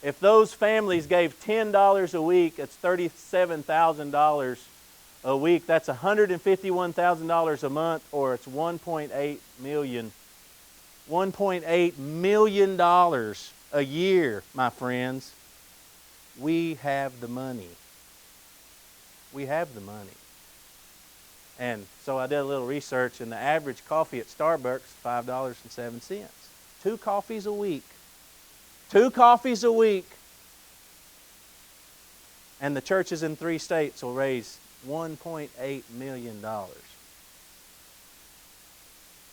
If those families gave $10 a week, it's $37,000 a week. That's $151,000 a month, or it's $1.8 million. $1.8 million a year, my friends. We have the money. We have the money. And so I did a little research, and the average coffee at Starbucks is $5.07. 2 coffees a week. 2 coffees a week. And the churches in 3 states will raise $1.8 million.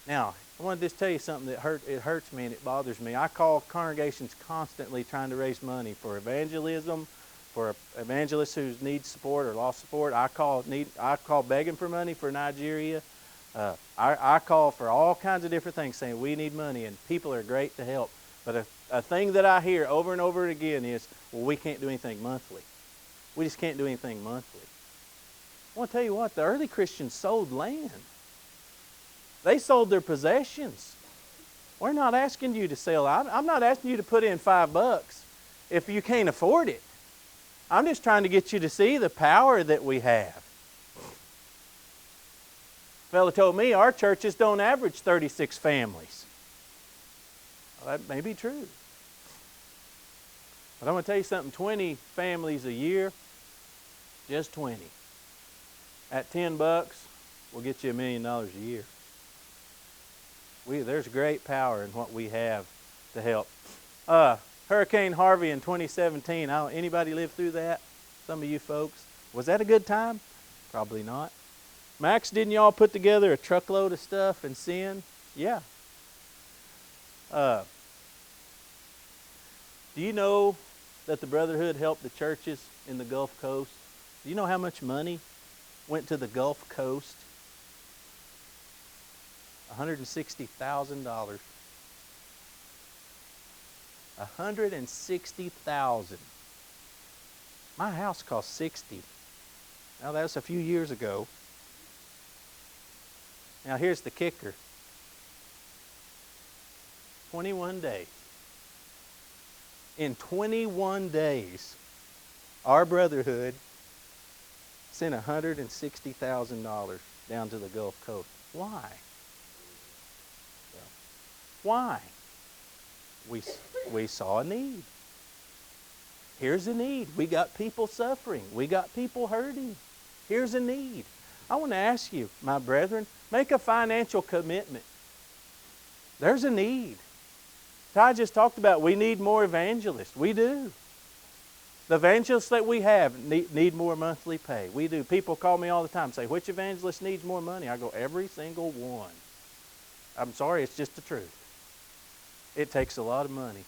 Now, I want to just tell you something that hurts me and it bothers me. I call congregations constantly trying to raise money for evangelism, for evangelists who need support or lost support. I call begging for money for Nigeria. I call for all kinds of different things saying we need money, and people are great to help. But a thing that I hear over and over again is, well, we can't do anything monthly. We just can't do anything monthly. I want to tell you what, the early Christians sold land. They sold their possessions. We're not asking you to sell. I'm not asking you to put in $5 if you can't afford it. I'm just trying to get you to see the power that we have. A fellow told me our churches don't average 36 families. Well, that may be true. But I'm going to tell you something, 20 families a year, just 20. At $10, we'll get you $1 million a year. There's great power in what we have to help. Hurricane Harvey in 2017, anybody lived through that? Some of you folks. Was that a good time? Probably not. Max, didn't y'all put together a truckload of stuff and send? Yeah. Do you know that the Brotherhood helped the churches in the Gulf Coast? Do you know how much money went to the Gulf Coast? $160,000. $160,000. My house cost $60,000. Now that was a few years ago. Now here's the kicker. 21 days. In 21 days, our Brotherhood sent $160,000 down to the Gulf Coast. Why? Why? We saw a need. Here's a need. We got people suffering. We got people hurting. Here's a need. I want to ask you, my brethren, make a financial commitment. There's a need. Ty just talked about we need more evangelists. We do. The evangelists that we have need more monthly pay. We do. People call me all the time and say, which evangelist needs more money? I go, every single one. I'm sorry, it's just the truth. It takes a lot of money.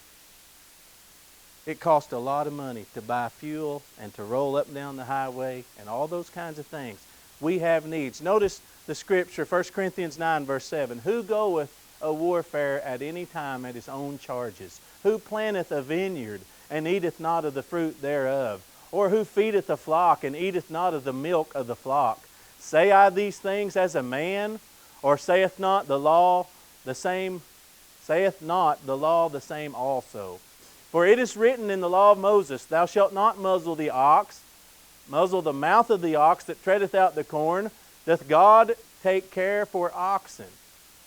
It costs a lot of money to buy fuel and to roll up and down the highway and all those kinds of things. We have needs. Notice the scripture, 1 Corinthians 9, verse 7. Who goeth a warfare at any time at his own charges? Who planteth a vineyard and eateth not of the fruit thereof? Or who feedeth a flock and eateth not of the milk of the flock? Say I these things as a man? Or saith not the law the same? Saith not the law the same also? For it is written in the law of Moses, Thou shalt not muzzle the mouth of the ox that treadeth out the corn. Doth God take care for oxen?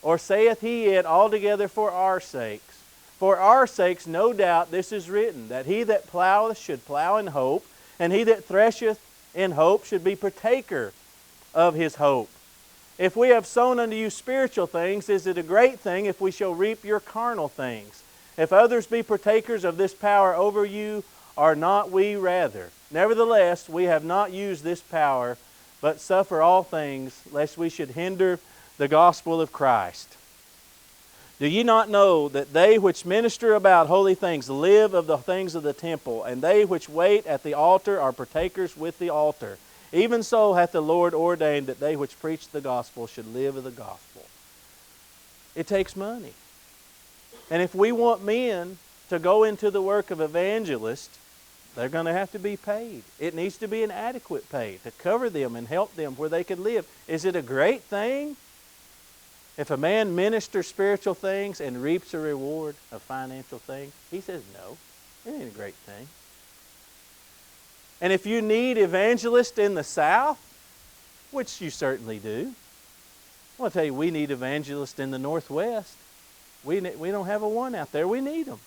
Or saith he it altogether for our sakes? For our sakes, no doubt, this is written, that he that ploweth should plow in hope, and he that thresheth in hope should be partaker of his hope. If we have sown unto you spiritual things, is it a great thing if we shall reap your carnal things? If others be partakers of this power over you, are not we rather? Nevertheless, we have not used this power, but suffer all things, lest we should hinder the gospel of Christ. Do ye not know that they which minister about holy things live of the things of the temple, and they which wait at the altar are partakers with the altar? Even so hath the Lord ordained that they which preach the gospel should live of the gospel. It takes money. And if we want men to go into the work of evangelist, they're going to have to be paid. It needs to be an adequate pay to cover them and help them where they can live. Is it a great thing if a man ministers spiritual things and reaps a reward of financial things? He says no. It ain't a great thing. And if you need evangelists in the South, which you certainly do, I want to tell you, we need evangelists in the Northwest. We don't have a one out there. We need them.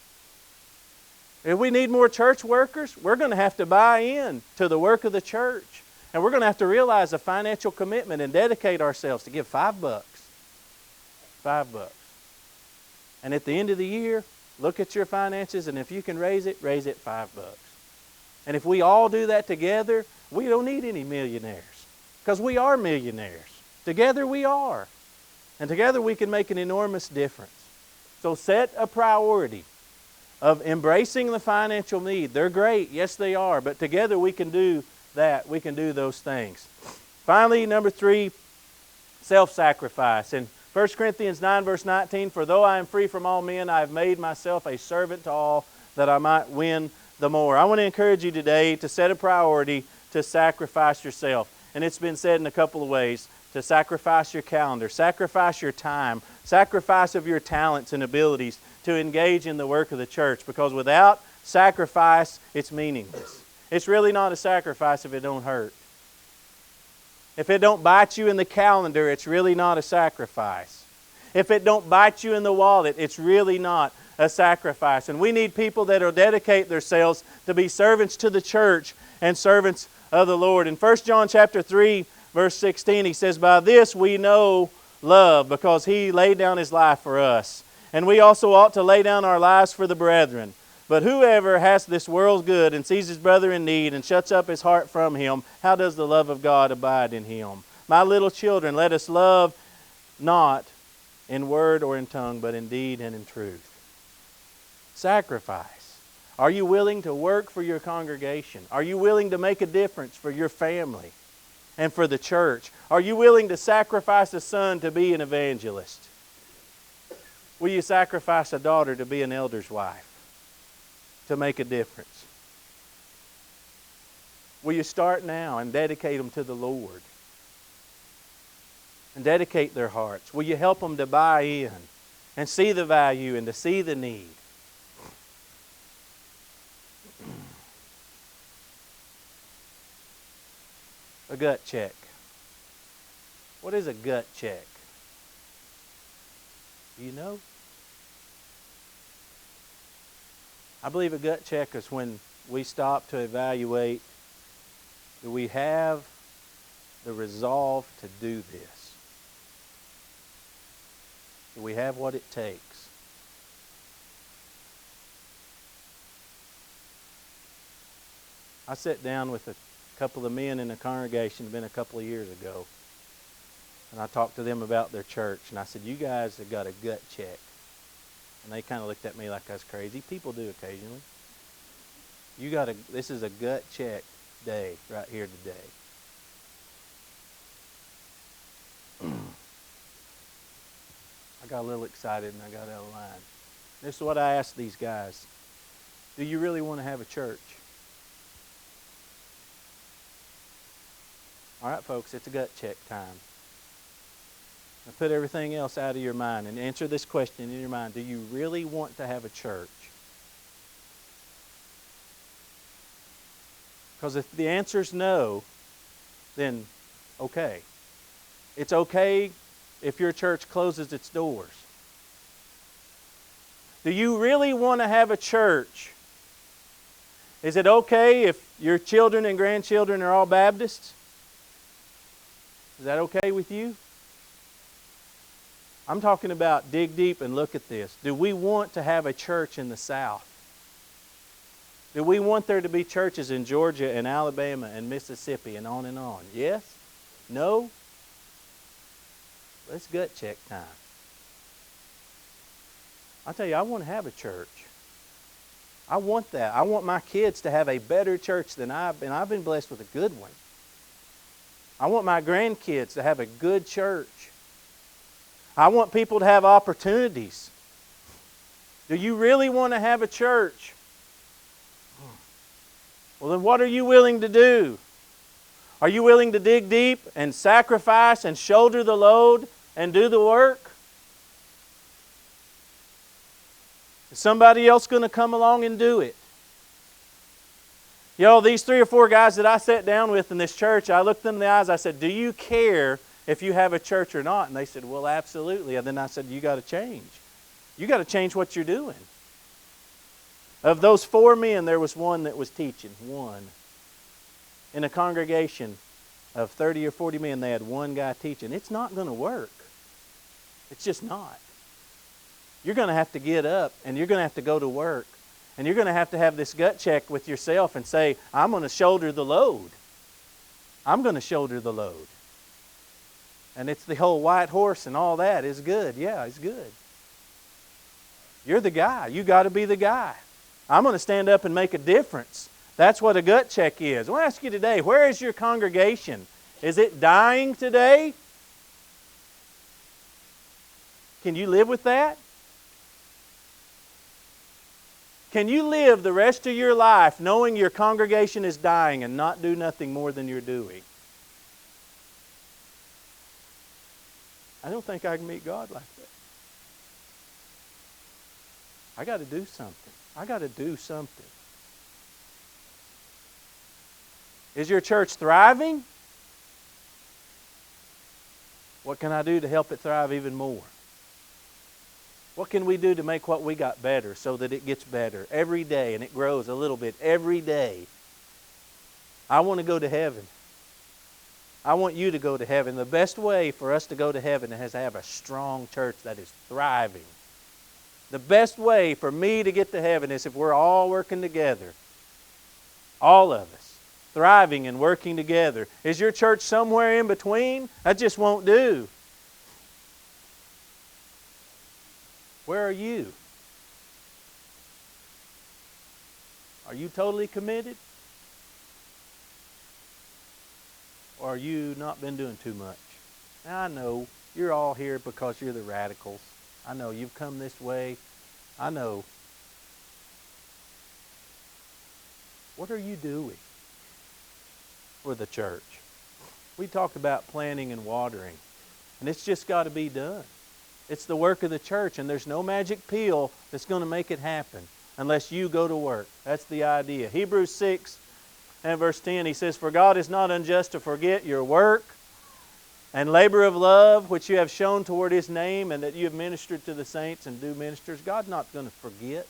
If we need more church workers, we're going to have to buy in to the work of the church. And we're going to have to realize a financial commitment and dedicate ourselves to give $5. $5. And at the end of the year, look at your finances, and if you can raise it $5. And if we all do that together, we don't need any millionaires, because we are millionaires. Together we are. And together we can make an enormous difference. So set a priority of embracing the financial need. They're great. Yes, they are. But together we can do that. We can do those things. Finally, number 3, self-sacrifice. In 1 Corinthians 9, verse 19, for though I am free from all men, I have made myself a servant to all that I might win the more. I want to encourage you today to set a priority to sacrifice yourself. And it's been said in a couple of ways. To sacrifice your calendar, sacrifice your time, sacrifice of your talents and abilities to engage in the work of the church. Because without sacrifice, it's meaningless. It's really not a sacrifice if it don't hurt. If it don't bite you in the calendar, it's really not a sacrifice. If it don't bite you in the wallet, it's really not a sacrifice. And we need people that will dedicate themselves to be servants to the church and servants of the Lord. In 1 John chapter 3, verse 16, he says, by this we know love, because He laid down His life for us. And we also ought to lay down our lives for the brethren. But whoever has this world's good and sees his brother in need and shuts up his heart from him, how does the love of God abide in him? My little children, let us love not in word or in tongue, but in deed and in truth. Sacrifice. Are you willing to work for your congregation? Are you willing to make a difference for your family and for the church? Are you willing to sacrifice a son to be an evangelist? Will you sacrifice a daughter to be an elder's wife, to make a difference? Will you start now and dedicate them to the Lord? And dedicate their hearts. Will you help them to buy in and see the value and to see the need? A gut check. What is a gut check? Do you know? I believe a gut check is when we stop to evaluate, do we have the resolve to do this? Do we have what it takes? I sat down with a couple of men in a congregation, been a couple of years ago, and I talked to them about their church, and I said, you guys have got a gut check. And they kind of looked at me like I was crazy. People do occasionally. This is a gut check day right here today. I got a little excited and I got out of line. This is what I asked these guys. Do you really want to have a church? All right, folks, it's a gut check time. Now put everything else out of your mind and answer this question in your mind. Do you really want to have a church? Because if the answer is no, then okay. It's okay if your church closes its doors. Do you really want to have a church? Is it okay if your children and grandchildren are all Baptists? Is that okay with you? I'm talking about dig deep and look at this. Do we want to have a church in the South? Do we want there to be churches in Georgia and Alabama and Mississippi and on and on? Yes? No? Let's gut check time. I'll tell you, I want to have a church. I want that. I want my kids to have a better church than I've been blessed with a good one. I want my grandkids to have a good church. I want people to have opportunities. Do you really want to have a church? Well, then what are you willing to do? Are you willing to dig deep and sacrifice and shoulder the load and do the work? Is somebody else going to come along and do it? You know, these 3 or 4 guys that I sat down with in this church, I looked them in the eyes, I said, do you care if you have a church or not? And they said, well, absolutely. And then I said, you got to change. You got to change what you're doing. Of those 4 men, there was one that was teaching. One. In a congregation of 30 or 40 men, they had one guy teaching. It's not going to work. It's just not. You're going to have to get up and you're going to have to go to work. And you're going to have this gut check with yourself and say, I'm going to shoulder the load. I'm going to shoulder the load. And it's the whole white horse and all that is good. Yeah, it's good. You're the guy. You got to be the guy. I'm going to stand up and make a difference. That's what a gut check is. I want to ask you today, where is your congregation? Is it dying today? Can you live with that? Can you live the rest of your life knowing your congregation is dying and not do nothing more than you're doing? I don't think I can meet God like that. I got to do something. I got to do something. Is your church thriving? What can I do to help it thrive even more? What can we do to make what we got better so that it gets better every day and it grows a little bit every day? I want to go to heaven. I want you to go to heaven. The best way for us to go to heaven is to have a strong church that is thriving. The best way for me to get to heaven is if we're all working together. All of us. Thriving and working together. Is your church somewhere in between? That just won't do. Where are you? Are you totally committed? Or are you not been doing too much? Now I know you're all here because you're the radicals. I know you've come this way. I know. What are you doing for the church? We talked about planting and watering, and it's just got to be done. It's the work of the church, and there's no magic pill that's going to make it happen unless you go to work. That's the idea. Hebrews 6 and verse 10, he says, "For God is not unjust to forget your work and labor of love, which you have shown toward His name, and that you have ministered to the saints and do ministers." God's not going to forget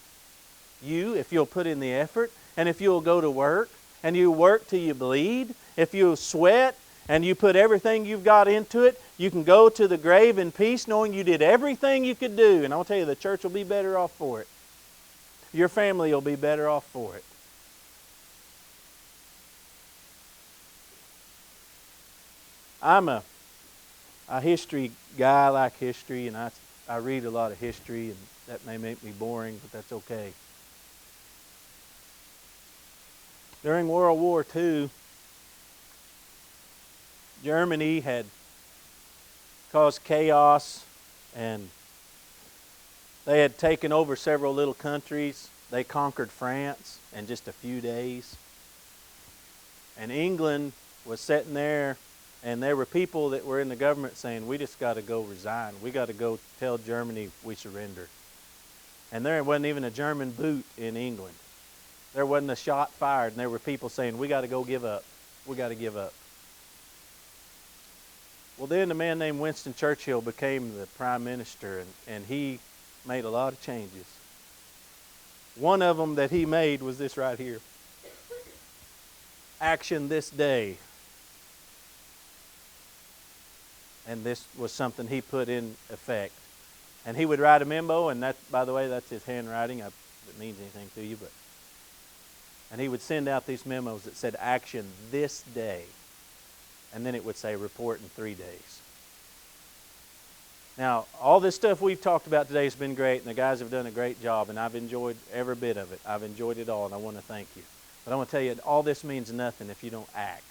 you if you'll put in the effort, and if you'll go to work, and you work till you bleed. If you sweat and you put everything you've got into it, you can go to the grave in peace knowing you did everything you could do. And I'll tell you, the church will be better off for it. Your family will be better off for it. I'm a history guy. I like history, and I read a lot of history, and that may make me boring, but that's okay. During World War II, Germany had caused chaos, and they had taken over several little countries. They conquered France in just a few days. And England was sitting there, and there were people that were in the government saying, "We just got to go resign. We got to go tell Germany we surrender." And there wasn't even a German boot in England. There wasn't a shot fired, and there were people saying, "We got to go give up. We got to give up." Well, then a man named Winston Churchill became the prime minister, and he made a lot of changes. One of them that he made was this right here. Action this day. And this was something he put in effect. And he would write a memo, and that, by the way, that's his handwriting. If it means anything to you, and he would send out these memos that said action this day. And then it would say report in 3 days. Now, all this stuff we've talked about today has been great, and the guys have done a great job, and I've enjoyed every bit of it. I've enjoyed it all, and I want to thank you. But I want to tell you, all this means nothing if you don't act.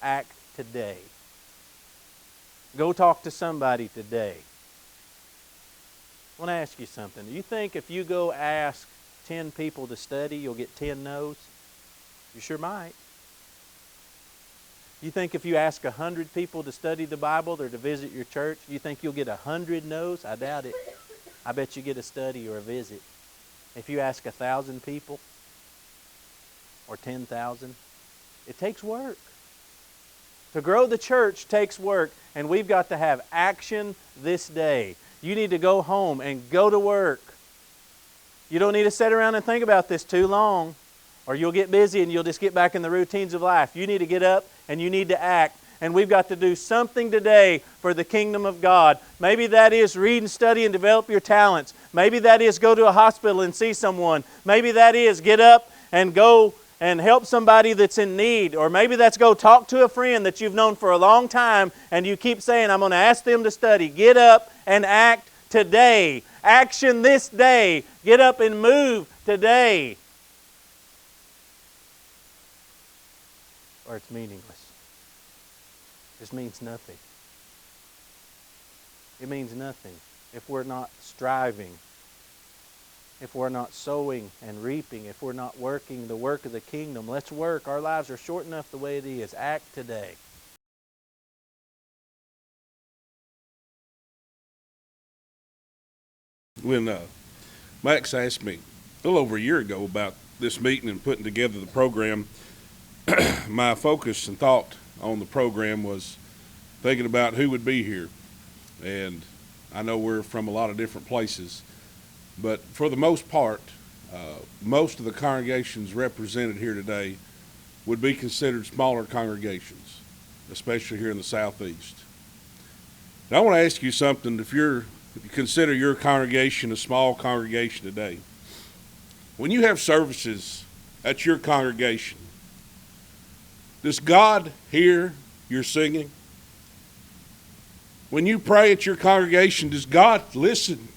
Act today. Go talk to somebody today. I want to ask you something. Do you think if you go ask 10 people to study, you'll get 10 no's? You sure might. You think if you ask 100 people to study the Bible or to visit your church, you think you'll get 100 no's? I doubt it. I bet you get a study or a visit. If you ask 1,000 people or 10,000, it takes work. To grow the church takes work, and we've got to have action this day. You need to go home and go to work. You don't need to sit around and think about this too long, or you'll get busy and you'll just get back in the routines of life. You need to get up and you need to act. And we've got to do something today for the kingdom of God. Maybe that is read and study and develop your talents. Maybe that is go to a hospital and see someone. Maybe that is get up and go and help somebody that's in need. Or maybe that's go talk to a friend that you've known for a long time and you keep saying, I'm going to ask them to study. Get up and act today. Action this day. Get up and move today. Or it's meaningless. It just means nothing. It means nothing if we're not striving, if we're not sowing and reaping, if we're not working the work of the kingdom. Let's work. Our lives are short enough the way it is. Act today. When Max asked me a little over a year ago about this meeting and putting together the program, my focus and thought on the program was thinking about who would be here. And I know we're from a lot of different places, but for the most part, most of the congregations represented here today would be considered smaller congregations, especially here in the Southeast. Now, I want to ask you something. If you consider your congregation a small congregation today, when you have services at your congregation, does God hear your singing? When you pray at your congregation, does God listen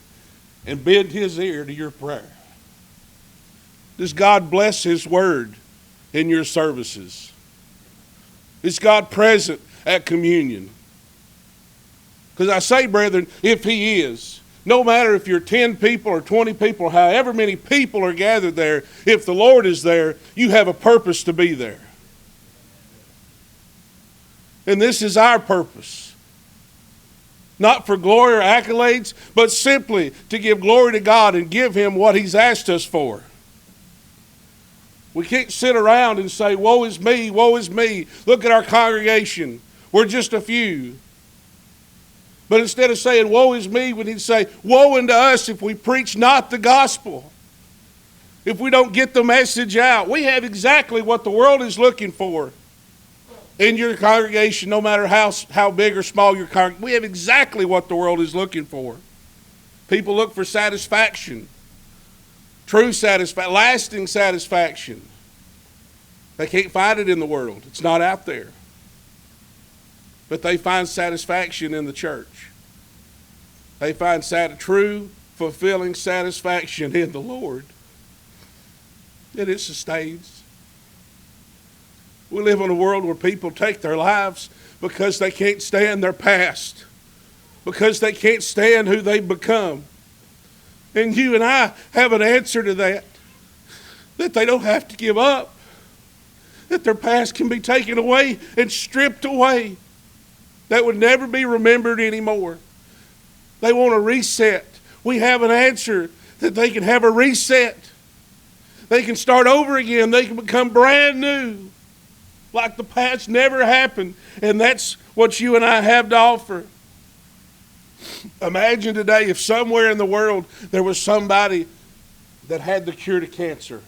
and bend His ear to your prayer? Does God bless His word in your services? Is God present at communion? Because I say, brethren, if He is, no matter if you're 10 people or 20 people, however many people are gathered there, if the Lord is there, you have a purpose to be there. And this is our purpose. Not for glory or accolades, but simply to give glory to God and give Him what He's asked us for. We can't sit around and say, woe is me, woe is me. Look at our congregation. We're just a few. But instead of saying, woe is me, we need to say, woe unto us if we preach not the gospel. If we don't get the message out. We have exactly what the world is looking for. In your congregation, no matter how big or small your congregation, we have exactly what the world is looking for. People look for satisfaction, true satisfaction, lasting satisfaction. They can't find it in the world. It's not out there. But they find satisfaction in the church. They find true, fulfilling satisfaction in the Lord. And it sustains. We live in a world where people take their lives because they can't stand their past, because they can't stand who they've become. And you and I have an answer to that they don't have to give up, that their past can be taken away and stripped away, that would never be remembered anymore. They want a reset. We have an answer that they can have a reset. They can start over again. They can become brand new. Like the past never happened. And that's what you and I have to offer. Imagine today if somewhere in the world there was somebody that had the cure to cancer.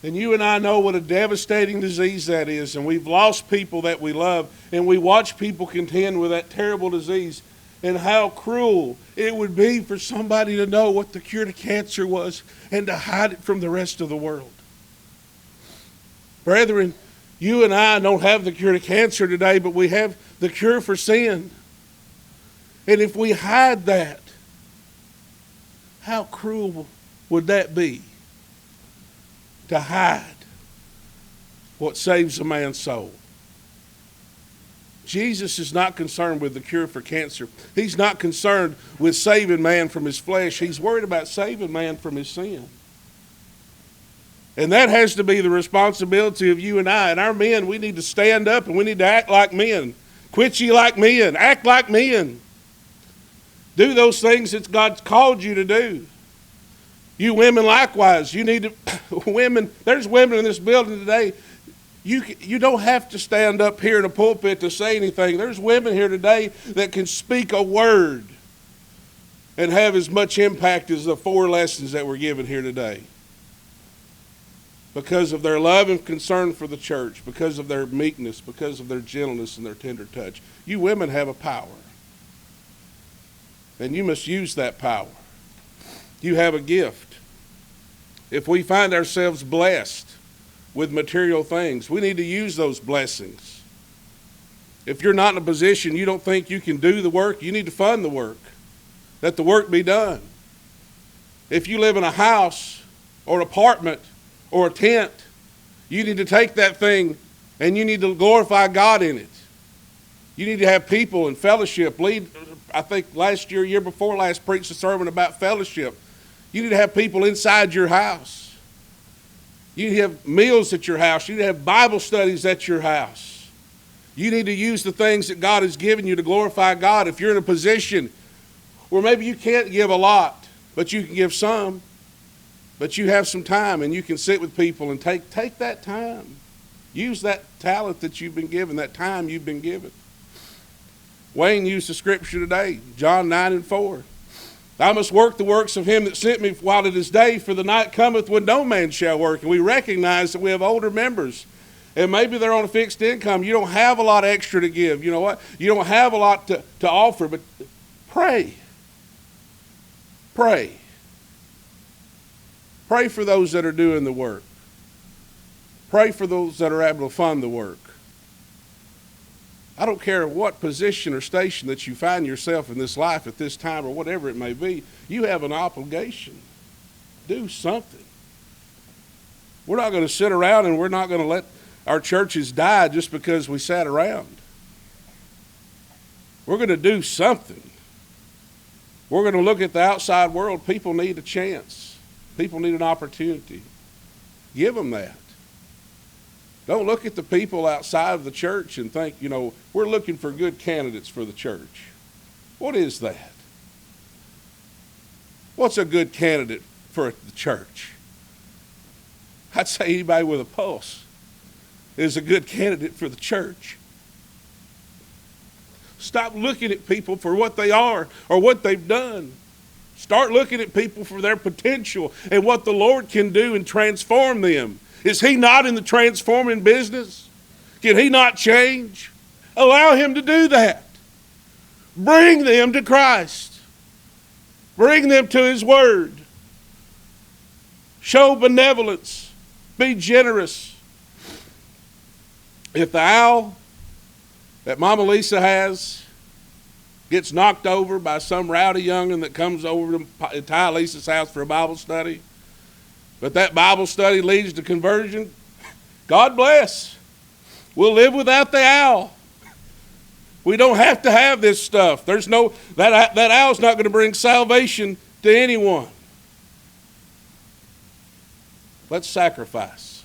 And you and I know what a devastating disease that is. And we've lost people that we love. And we watch people contend with that terrible disease. And how cruel it would be for somebody to know what the cure to cancer was and to hide it from the rest of the world. Brethren, you and I don't have the cure to cancer today, but we have the cure for sin. And if we hide that, how cruel would that be? To hide what saves a man's soul. Jesus is not concerned with the cure for cancer. He's not concerned with saving man from his flesh. He's worried about saving man from his sin. And that has to be the responsibility of you and I. And our men, we need to stand up and we need to act like men. Quit ye like men. Act like men. Do those things that God's called you to do. You women likewise. You need to, there's women in this building today. You don't have to stand up here in a pulpit to say anything. There's women here today that can speak a word and have as much impact as the 4 lessons that were given here today. Because of their love and concern for the church, because of their meekness, because of their gentleness and their tender touch. You women have a power. And you must use that power. You have a gift. if we find ourselves blessed with material things, we need to use those blessings. If you're not in a position you don't think you can do the work, you need to fund the work, that the work be done. If you live in a house or an apartment or a tent, you need to take that thing and you need to glorify God in it. You need to have people in fellowship. I think last year before last, preached a sermon about fellowship. You need to have people inside your house. You need to have meals at your house. You need to have Bible studies at your house. You need to use the things that God has given you to glorify God. If you're in a position where maybe you can't give a lot, but you can give some, but you have some time and you can sit with people and take that time. Use that talent that you've been given, that time you've been given. Wayne used the scripture today, John 9:4. I must work the works of him that sent me while it is day, for the night cometh when no man shall work. And we recognize that we have older members, and maybe they're on a fixed income. You don't have a lot extra to give. You know what? You don't have a lot to offer, but pray. Pray. Pray for those that are doing the work. Pray for those that are able to fund the work. I don't care what position or station that you find yourself in this life at this time or whatever it may be, you have an obligation. Do something. We're not going to sit around and we're not going to let our churches die just because we sat around. We're going to do something. We're going to look at the outside world. People need a chance. People need an opportunity. Give them that. Don't look at the people outside of the church and think, we're looking for good candidates for the church. What is that? What's a good candidate for the church? I'd say anybody with a pulse is a good candidate for the church. Stop looking at people for what they are or what they've done. Start looking at people for their potential and what the Lord can do and transform them. Is he not in the transforming business? Can he not change? Allow him to do that. Bring them to Christ. Bring them to his word. Show benevolence. Be generous. If the owl that Mama Lisa has gets knocked over by some rowdy young'un that comes over to Ty Lisa's house for a Bible study, but that Bible study leads to conversion, God bless. We'll live without the owl. We don't have to have this stuff. That owl's not going to bring salvation to anyone. Let's sacrifice.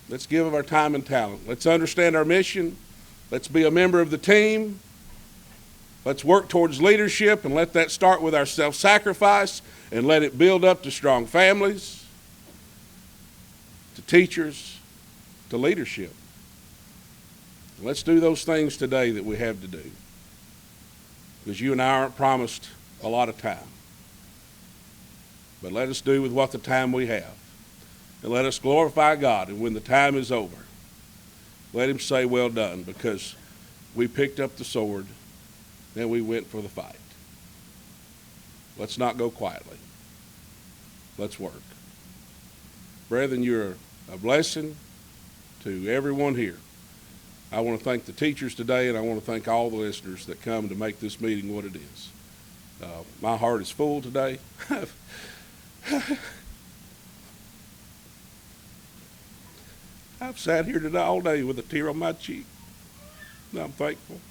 Let's give of our time and talent. Let's understand our mission. Let's be a member of the team. Let's work towards leadership and let that start with our self-sacrifice and let it build up to strong families, to teachers, to leadership. Let's do those things today that we have to do, because you and I aren't promised a lot of time. But let us do with what the time we have, and let us glorify God. And when the time is over, let him say, well done, because we picked up the sword, then we went for the fight. Let's not go quietly. Let's work. Brethren, you're a blessing to everyone here. I want to thank the teachers today, and I want to thank all the listeners that come to make this meeting what it is. My heart is full today. I've sat here today all day with a tear on my cheek, and I'm thankful.